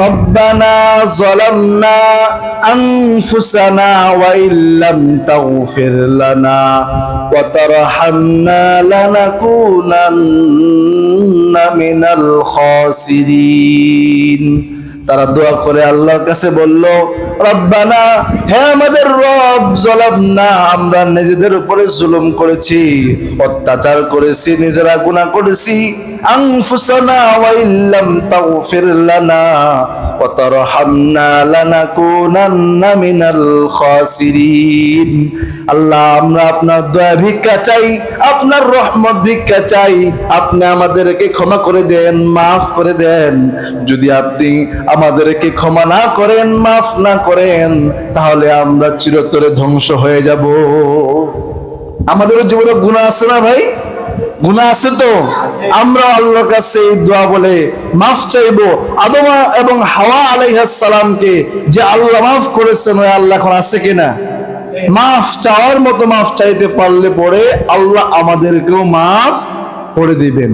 রব্বানা যালামনা আনফুসানা ওয়া ইল্লাম তাগফির লানা ওয়া তারহামনা লানাকুনান্না মিনাল খাসিরিন। তারা দোয়া করে আল্লাহর কাছে বলল, রব্বানা, হে আমাদের রব, যালামনা, আমরা নিজেদের উপরে জুলুম করেছি, অত্যাচার করেছি, নিজেরা গুনাহ করেছি, আনফুসানা ওয়া ইল্লাম তাগফির লানা ওয়া তারহামনা লানাকুনান্না মিনাল খাসিরিন। আল্লাহ, আমরা আপনার দয়া ভিক্ষা চাই, আপনার রহমত ভিক্ষা চাই, আপনি আমাদেরকে ক্ষমা করে দেন, মাফ করে দেন। যদি আপনি আমাদেরকে ক্ষমা না করেন, মাফ না করেন, তাহলে আমরা চিরতরে ধ্বংস হয়ে যাব। আমাদের জীবনে গুনাহ আছে না ভাই? গুনাহ আছে তো? আমরা আল্লাহর কাছে এই দোয়া বলে মাফ চাইবো। আদম এবং হাওয়া আলাইহিস সালামকে যে আল্লাহ মাফ করেছেন, ওই আল্লাহ এখন আছে কিনা? মাফ চাওয়ার মতো মাফ চাইতে পারলে পরে আল্লাহ আমাদেরকেও মাফ করে দিবেন।